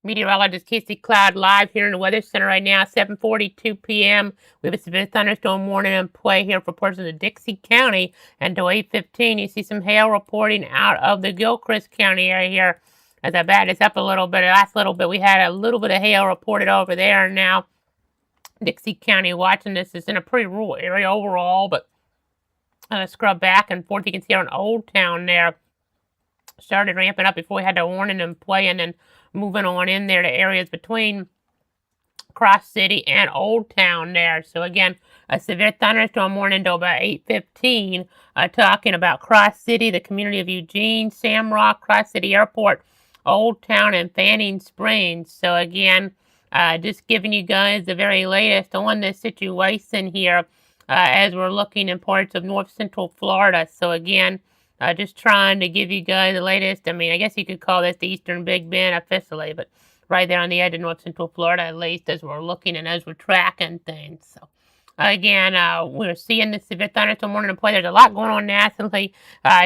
Meteorologist Casey Cloud live here in the Weather Center right now, 7:42 p.m. We have a severe thunderstorm warning in play here for portions of Dixie County. Until 8:15, you see some hail reporting out of the Gilchrist County area here. As I bat this up a little bit, the last little bit, we had a little bit of hail reported over there. Now, Dixie County watching this is in a pretty rural area overall, but scrub back and forth. You can see on Old Town there started ramping up before we had the warning in play, and then moving on in there to areas between Cross City and Old Town there. So again, a severe thunderstorm warning until about 8:15. Talking about Cross City, the community of Eugene, Shamrock, Cross City Airport, Old Town, and Fanning Springs. So again, just giving you guys the very latest on this situation here as we're looking in parts of north central Florida. So again, just trying to give you guys the latest. I mean, I guess you could call this the Eastern Big Bend officially, but right there on the edge of north central Florida, at least as we're looking and as we're tracking things. So again, we're seeing the severe thunderstorm warning in play. There's a lot going on nationally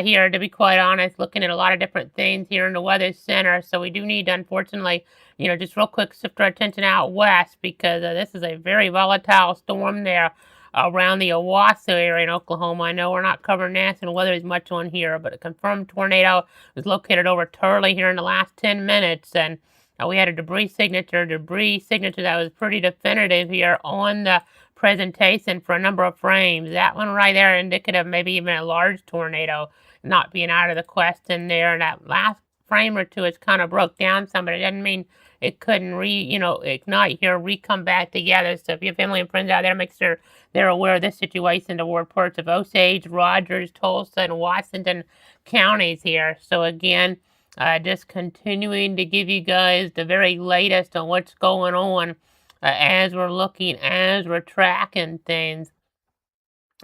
here, to be quite honest, looking at a lot of different things here in the Weather Center. So we do need to, unfortunately, just real quick shift our attention out west, because this is a very volatile storm there around the Owasso area in Oklahoma. I know we're not covering national weather as much on here, but a confirmed tornado was located over Turley here in the last 10 minutes, and we had a debris signature that was pretty definitive here on the presentation for a number of frames. That one right there indicative of maybe even a large tornado not being out of the question there. And that last frame or two, it's kind of broke down some, but it doesn't mean it couldn't ignite here, come back together. So if you have family and friends out there, make sure they're aware of this situation toward parts of Osage, Rogers, Tulsa, and Washington counties here. So again, just continuing to give you guys the very latest on what's going on as we're tracking things.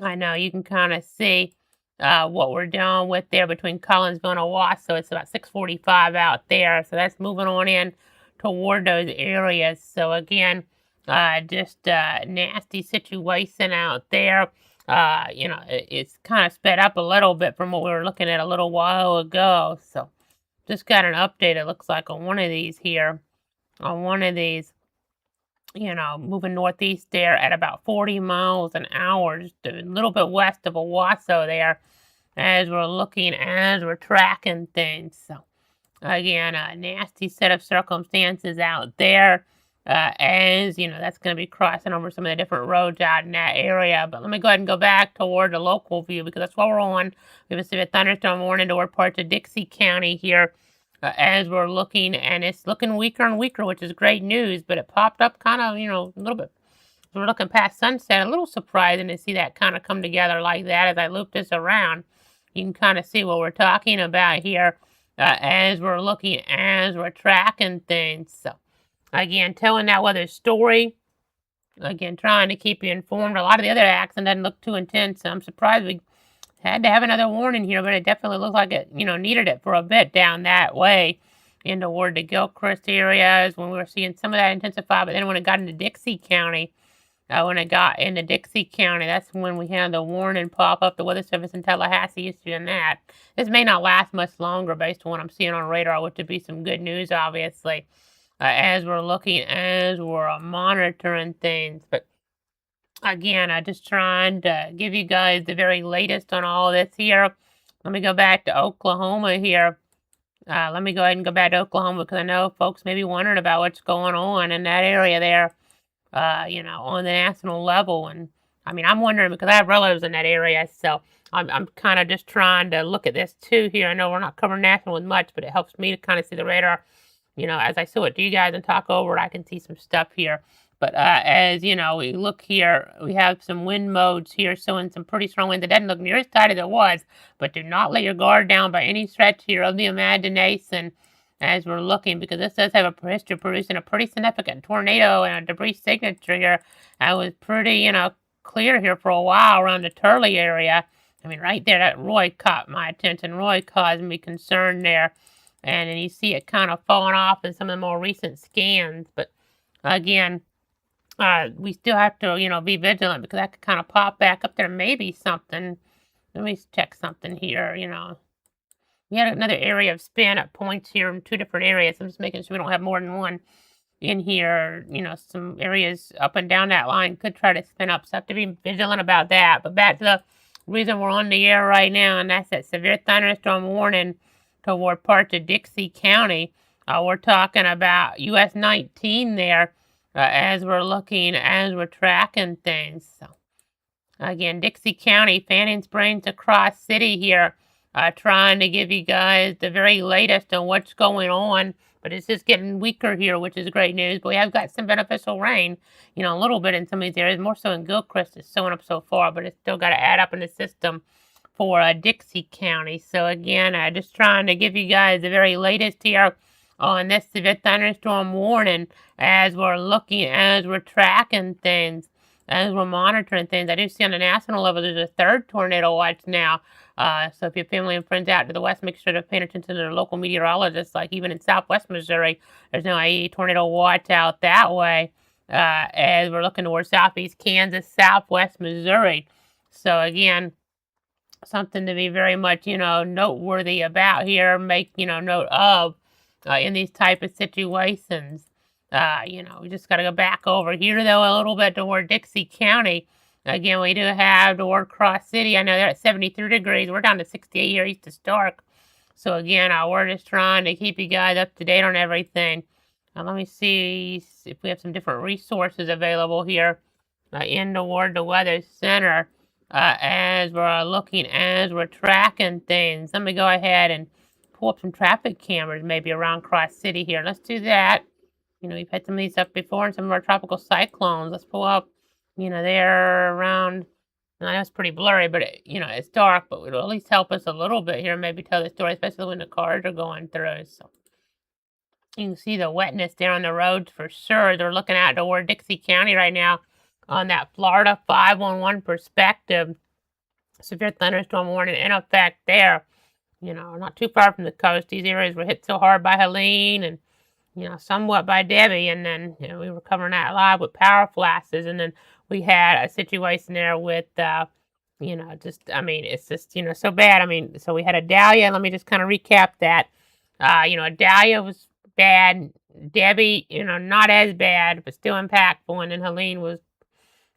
I know you can kind of see what we're dealing with there between Collinsville and Owasso. It's about 6:45 out there, so that's moving on in toward those areas. So again, just a nasty situation out there. It's kind of sped up a little bit from what we were looking at a little while ago. So just got an update, it looks like, on one of these here. On one of these, moving northeast there at about 40 miles an hour, just a little bit west of Owasso there, as we're tracking things. So again, a nasty set of circumstances out there. As that's going to be crossing over some of the different roads out in that area. But let me go ahead and go back toward the local view, because that's what we're on. We have a severe thunderstorm warning toward parts of Dixie County here as we're looking, and it's looking weaker and weaker, which is great news. But it popped up kind of, a little bit. We're looking past sunset. A little surprising to see that kind of come together like that as I loop this around. You can kind of see what we're talking about here as we're tracking things. So again, telling that weather story. Again, trying to keep you informed. A lot of the other action doesn't look too intense. So I'm surprised we had to have another warning here, but it definitely looked like it, needed it for a bit down that way in toward the Gilchrist areas when we were seeing some of that intensify. But then when it got into Dixie County, that's when we had the warning pop up. The Weather Service in Tallahassee issuing that. This may not last much longer based on what I'm seeing on radar, which would be some good news, obviously. As we're monitoring things. But again, I'm just trying to give you guys the very latest on all this here. Let me go back to Oklahoma here. Let me go ahead and go back to Oklahoma, because I know folks may be wondering about what's going on in that area there, on the national level. And I mean, I'm wondering because I have relatives in that area, so I'm kind of just trying to look at this too here. I know we're not covering national with much, but it helps me to kind of see the radar. As I show it to you guys and talk over it, I can see some stuff here. But as we look here, we have some wind modes here showing some pretty strong winds. It doesn't look near as tight as it was, but do not let your guard down by any stretch here of the imagination as we're looking, because this does have a history of producing a pretty significant tornado and a debris signature here. I was pretty, clear here for a while around the Turley area. I mean, right there, that Roy caught my attention. Roy caused me concern there. And then you see it kind of falling off in some of the more recent scans. But again, we still have to, be vigilant, because that could kind of pop back up there. Maybe something. Let me check something here, We had another area of span up points here in 2 different areas. I'm just making sure we don't have more than one in here. Some areas up and down that line could try to spin up, so have to be vigilant about that. But back to the reason we're on the air right now, and that's that severe thunderstorm warning toward parts of Dixie County. We're talking about US 19 there, as we're tracking things. So again, Dixie County, Fanning Springs across city here, trying to give you guys the very latest on what's going on. But it's just getting weaker here, which is great news. But we have got some beneficial rain, a little bit in some of these areas, more so in Gilchrist. It's showing up so far, but it's still got to add up in the system for Dixie County. So again, just trying to give you guys the very latest here on this severe thunderstorm warning as we're tracking things, as we're monitoring things. I do see on the national level there's a third tornado watch now. So if your family and friends out to the west, make sure they're paying attention to their local meteorologists. Like even in southwest Missouri, there's now a tornado watch out that way, as we're looking towards southeast Kansas, southwest Missouri. So again, something to be very much, noteworthy about here, make, note of in these type of situations. We just got to go back over here, though, a little bit toward Dixie County. Again, we do have toward Cross City. I know they're at 73 degrees. We're down to 68 here east of Stark. So again, we're just trying to keep you guys up to date on everything. Let me see if we have some different resources available here in toward the Weather Center. As we're tracking things. Let me go ahead and pull up some traffic cameras maybe around Cross City here. Let's do that. We've had some of these up before in some of our tropical cyclones. Let's pull up, they're around. I know it's pretty blurry, but it's dark, but it'll at least help us a little bit here, maybe tell the story, especially when the cars are going through. So you can see the wetness there on the roads for sure. They're looking out toward Dixie County right now on that Florida 511 perspective. Severe thunderstorm warning in effect there. Not too far from the coast. These areas were hit so hard by Helene and, somewhat by Debbie. And then, we were covering that live with power flashes. And then we had a situation there with, it's just, so bad. So we had a Dahlia. Let me just kind of recap that. A Dahlia was bad. Debbie, not as bad, but still impactful. And then Helene was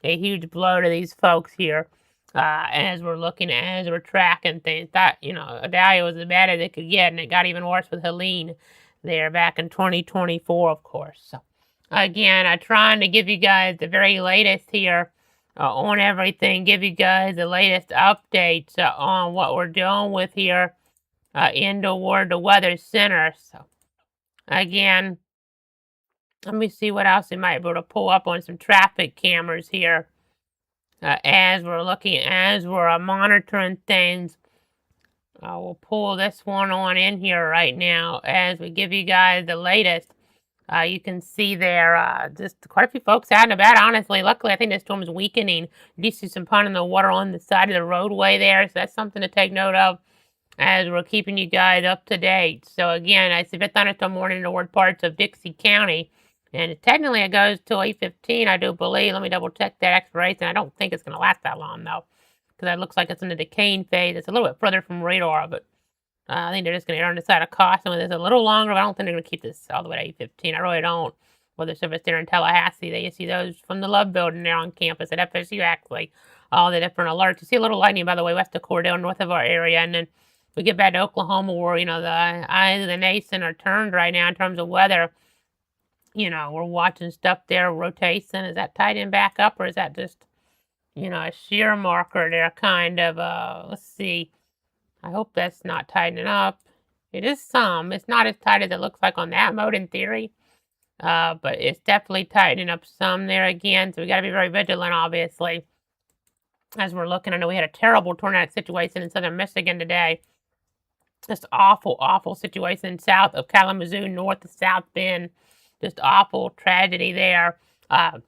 a huge blow to these folks here. As we're tracking things, that, Dahlia was as bad as it could get, and it got even worse with Helene there back in 2024, of course. So, again, I'm trying to give you guys the very latest here on everything, give you guys the latest updates on what we're dealing with here in toward the Weather Center. So, again, let me see what else we might be able to pull up on some traffic cameras here. As we're monitoring things. We'll pull this one on in here right now as we give you guys the latest. You can see there just quite a few folks out and about, honestly. Luckily, I think this storm is weakening. You do see some pond in the water on the side of the roadway there, so that's something to take note of as we're keeping you guys up to date. So again, it's a thunderstorm warning toward parts of Dixie County. And technically it goes till 8:15, I do believe. Let me double check that expiration. I don't think it's going to last that long, though, because it looks like it's in the decaying phase. It's a little bit further from radar, but I think they're just going to err on the side of caution with this a little longer. But I don't think they're going to keep this all the way to 8:15. I really don't. Whether it's there in Tallahassee, you see those from the Love Building there on campus at FSU, actually. All the different alerts. You see a little lightning, by the way, west of Cordell, north of our area. And then we get back to Oklahoma where, the eyes of the nation are turned right now in terms of weather. We're watching stuff there, rotation. Is that tied in back up, or is that just, a shear marker there, kind of? Let's see. I hope that's not tightening up. It is some. It's not as tight as it looks like on that mode in theory, but it's definitely tightening up some there again. So we got to be very vigilant, obviously, as we're looking. I know we had a terrible tornadic situation in southern Michigan today. Just awful, awful situation south of Kalamazoo, north of South Bend. Just awful tragedy there. A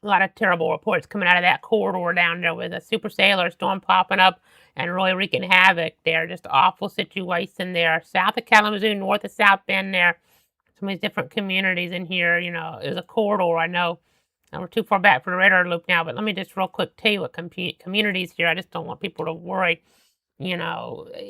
lot of terrible reports coming out of that corridor down there with a super sailor storm popping up and really wreaking havoc there. Just awful situation there. South of Kalamazoo, north of South Bend there. Some of these different communities in here, it was a corridor, I know. And we're too far back for the radar loop now, but let me just real quick tell you what communities here. I just don't want people to worry. and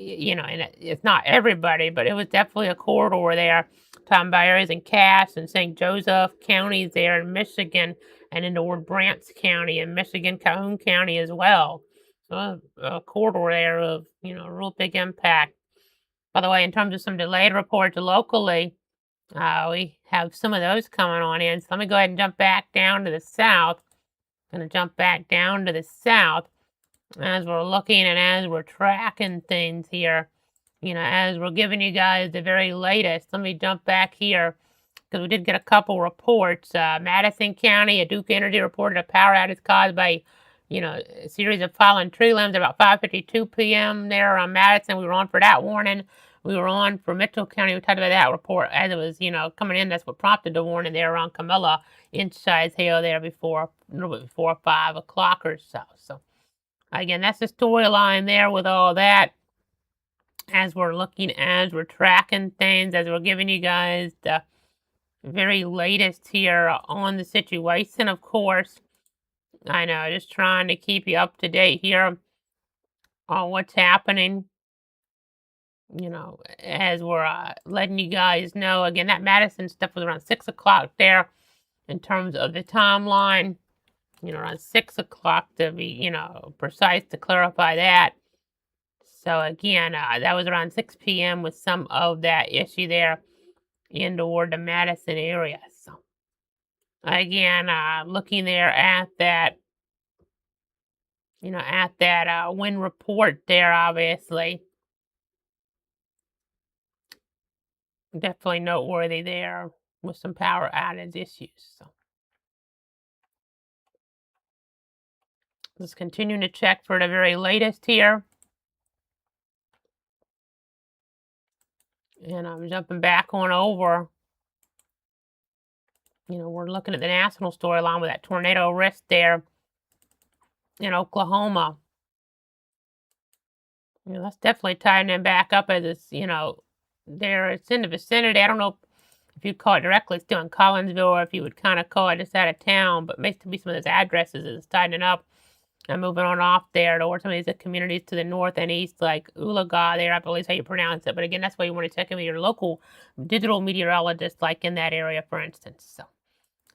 it's not everybody, but it was definitely a corridor there. Talking about areas in Cass and St. Joseph counties there in Michigan, and into Ward Brants County in Michigan, Calhoun County as well. So a corridor there of, real big impact. By the way, in terms of some delayed reports locally, we have some of those coming on in. So let me go ahead and jump back down to the south. Going to jump back down to the south as we're looking and as we're tracking things here. As we're giving you guys the very latest. Let me jump back here because we did get a couple reports. Madison County, a Duke Energy reported a power outage caused by, a series of fallen tree limbs about 5:52 p.m. there on Madison. We were on for that warning. We were on for Mitchell County. We talked about that report as it was, coming in. That's what prompted the warning there on Camilla, inch-size hail there a little bit before 5 o'clock or so. So, again, that's the storyline there with all that. As we're looking, as we're tracking things, as we're giving you guys the very latest here on the situation, of course. I know, just trying to keep you up to date here on what's happening. As we're letting you guys know, again, that Madison stuff was around 6 o'clock there in terms of the timeline. Around 6 o'clock to be, precise to clarify that. So again, that was around 6 p.m. with some of that issue there in toward the Madison area. So again, looking there at that, wind report there, obviously. Definitely noteworthy there with some power outage issues. So just continuing to check for the very latest here. And I'm jumping back on over. We're looking at the national storyline with that tornado risk there in Oklahoma. That's definitely tightening back up as it's, there. It's in the vicinity. I don't know if you'd call it directly still in Collinsville or if you would kind of call it just out of town, but may still be some of those addresses is tightening up and moving on off there towards some of these communities to the north and east, like Ulaga there, I believe is how you pronounce it. But again, that's why you want to check in with your local digital meteorologist, like in that area, for instance. So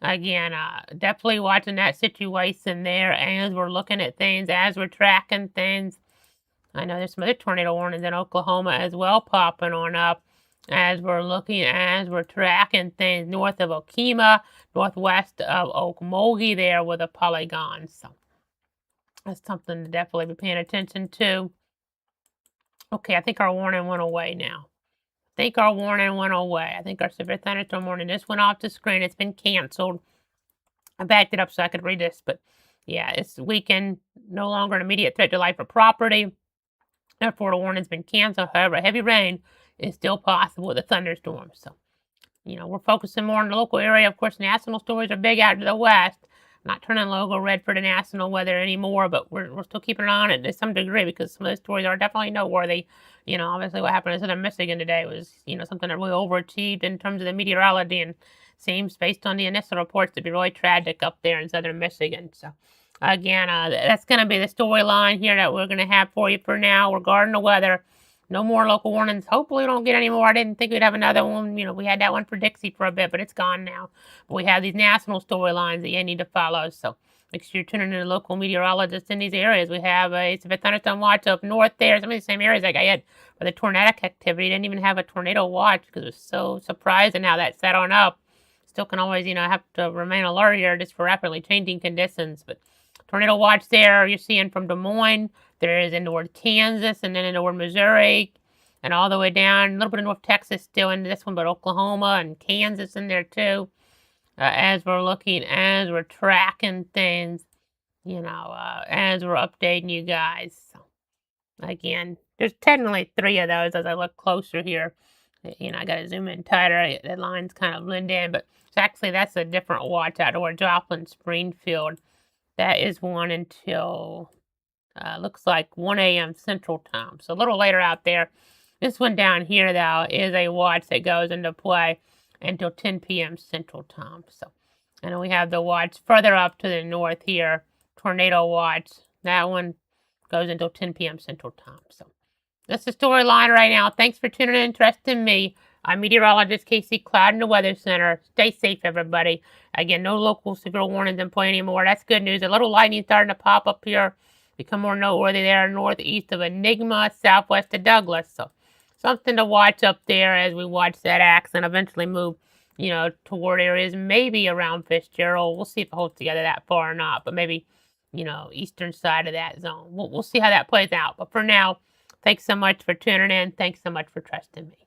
again, definitely watching that situation there as we're looking at things, as we're tracking things. I know there's some other tornado warnings in Oklahoma as well popping on up as we're looking, as we're tracking things north of Okemah, northwest of Okmulgee there with a polygon. So that's something to definitely be paying attention to. Okay, I think our warning went away now. I think our severe thunderstorm warning just went off the screen. It's been canceled. I backed it up so I could read this, but yeah, it's weakened. No longer an immediate threat to life or property. Therefore, the warning's been canceled. However, heavy rain is still possible with a thunderstorm. So, we're focusing more on the local area. Of course, national stories are big out to the west. Not turning logo red for the national weather anymore, but we're still keeping an eye on it to some degree because some of those stories are definitely noteworthy. Obviously what happened in southern Michigan today was, something that really overachieved in terms of the meteorology and seems, based on the initial reports, to be really tragic up there in southern Michigan. So, again, that's going to be the storyline here that we're going to have for you for now regarding the weather. No more local warnings. Hopefully we don't get any more. I didn't think we'd have another one. We had that one for Dixie for a bit, but it's gone now. But we have these national storylines that you need to follow. So make sure you're tuning in to local meteorologists in these areas. We have a severe thunderstorm watch up north there. Some of the same areas like I had for the tornadic activity. Didn't even have a tornado watch because it was so surprising how that set on up. Still can always, have to remain alert here just for rapidly changing conditions. But tornado watch there you're seeing from Des Moines. There is in toward Kansas and then in toward Missouri and all the way down. A little bit of North Texas still in this one, but Oklahoma and Kansas in there too. As we're looking, as we're tracking things, as we're updating you guys. So, again, there's technically 3 of those as I look closer here. I got to zoom in tighter. The lines kind of blend in, but actually that's a different watch out toward Joplin, Springfield. That is one until, looks like 1 a.m. Central Time. So a little later out there. This one down here, though, is a watch that goes into play until 10 p.m. Central Time. So, and then we have the watch further up to the north here, tornado watch. That one goes until 10 p.m. Central Time. So That's the storyline right now. Thanks for tuning in and trusting me. I'm meteorologist Casey Cloud in the Weather Center. Stay safe, everybody. Again, no local severe warnings in play anymore. That's good news. A little lightning starting to pop up here. Become more noteworthy there northeast of Enigma, southwest of Douglas. So something to watch up there as we watch that accent eventually move, toward areas maybe around Fitzgerald. We'll see if it holds together that far or not, but maybe, eastern side of that zone. We'll see how that plays out. But for now, thanks so much for tuning in. Thanks so much for trusting me.